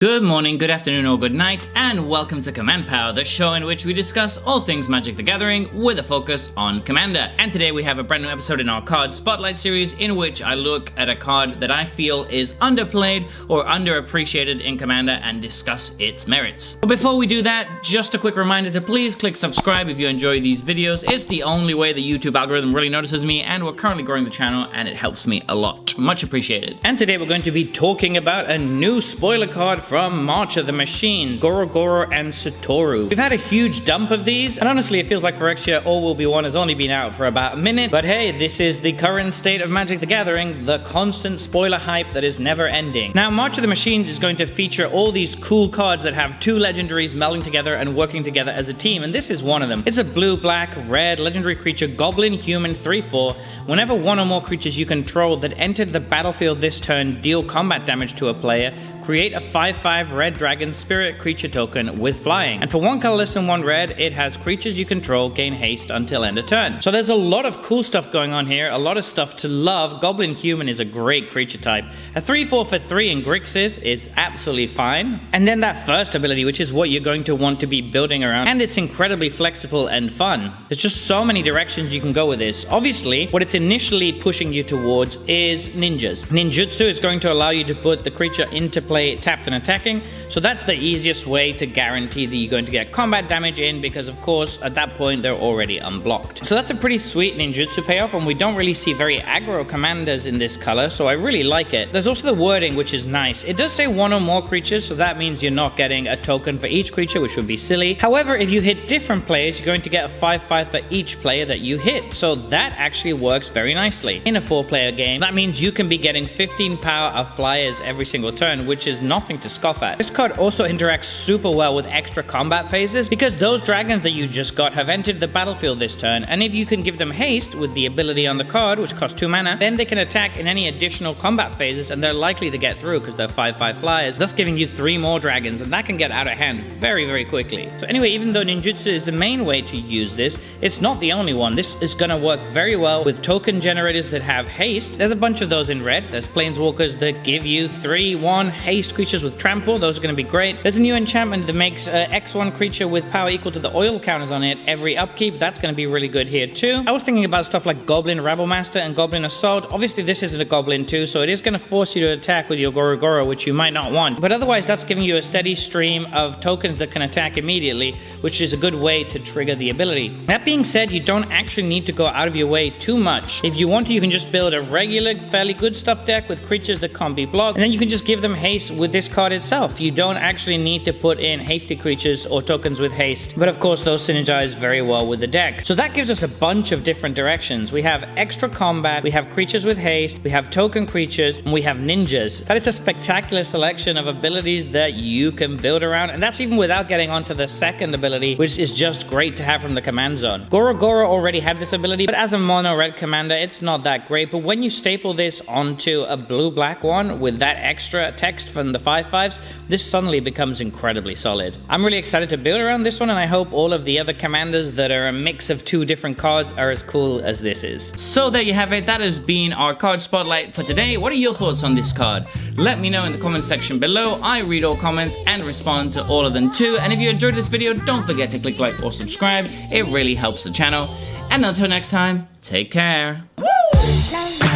Good morning, good afternoon, or good night, and welcome to Command Power, the show in which we discuss all things Magic the Gathering with a focus on Commander. And today we have a brand new episode in our card spotlight series in which I look at a card that I feel is underplayed or underappreciated in Commander and discuss its merits. But before we do that, just a quick reminder to please click subscribe if you enjoy these videos. It's the only way the YouTube algorithm really notices me, and we're currently growing the channel and it helps me a lot. Much appreciated. And today we're going to be talking about a new spoiler card from March of the Machines, Goro Goro and Satoru. We've had a huge dump of these, and honestly it feels like Phyrexia All Will Be One has only been out for about a minute, but hey, this is the current state of Magic the Gathering, the constant spoiler hype that is never ending. Now, March of the Machines is going to feature all these cool cards that have two legendaries melding together and working together as a team, and this is one of them. It's a blue, black, red legendary creature, Goblin Human 3/4. Whenever one or more creatures you control that entered the battlefield this turn deal combat damage to a player, create a 5/5 red dragon spirit creature token with flying. And for one colorless and one red, it has creatures you control gain haste until end of turn. So there's a lot of cool stuff going on here, a lot of stuff to love. Goblin Human is a great creature type. A 3/4 for 3 in Grixis is absolutely fine. And then that first ability, which is what you're going to want to be building around, and it's incredibly flexible and fun. There's just so many directions you can go with this. Obviously, what it's initially pushing you towards is ninjas. Ninjutsu is going to allow you to put the creature into play tapped and attacking, so that's the easiest way to guarantee that you're going to get combat damage in, because of course at that point they're already unblocked. So that's a pretty sweet ninjutsu payoff, and we don't really see very aggro commanders in this color, so I really like it. There's also the wording, which is nice. It does say one or more creatures, so that means you're not getting a token for each creature, which would be silly. However, if you hit different players, you're going to get a 5/5 for each player that you hit, so that actually works very nicely. In a 4-player game, that means you can be getting 15 power of flyers every single turn, which is nothing to scoff at. This card also interacts super well with extra combat phases, because those dragons that you just got have entered the battlefield this turn, and if you can give them haste with the ability on the card, which costs 2 mana, then they can attack in any additional combat phases, and they're likely to get through because they're 5/5 flyers, thus giving you 3 more dragons, and that can get out of hand very, very quickly. So anyway, even though ninjutsu is the main way to use this, it's not the only one. This is going to work very well with token generators that have haste. There's a bunch of those in red. There's planeswalkers that give you 3/1 haste creatures with trample. Those are going to be great. There's a new enchantment that makes X1 creature with power equal to the oil counters on it every upkeep. That's going to be really good here too. I was thinking about stuff like Goblin Rabblemaster and Goblin Assault. Obviously this isn't a Goblin 2, so it is going to force you to attack with your Goro Goro, which you might not want. But otherwise that's giving you a steady stream of tokens that can attack immediately, which is a good way to trigger the ability. That being said, you don't actually need to go out of your way too much. If you want to, you can just build a regular, fairly good stuff deck with creatures that can't be blocked, and then you can just give them haste with this card itself. You don't actually need to put in hasty creatures or tokens with haste, but of course those synergize very well with the deck. So that gives us a bunch of different directions. We have extra combat, we have creatures with haste, we have token creatures, and we have ninjas. That is a spectacular selection of abilities that you can build around, and that's even without getting onto the second ability, which is just great to have from the command zone. Goro Goro already had this ability, but as a mono red commander it's not that great, but when you staple this onto a blue black one with that extra text from the 5/5s, this suddenly becomes incredibly solid. I'm really excited to build around this one, and I hope all of the other commanders that are a mix of 2 different cards are as cool as this is. So there you have it. That has been our card spotlight for today. What are your thoughts on this card? Let me know in the comment section below. I read all comments and respond to all of them too. And if you enjoyed this video, don't forget to click like or subscribe. It really helps the channel. And until next time, take care. Woo!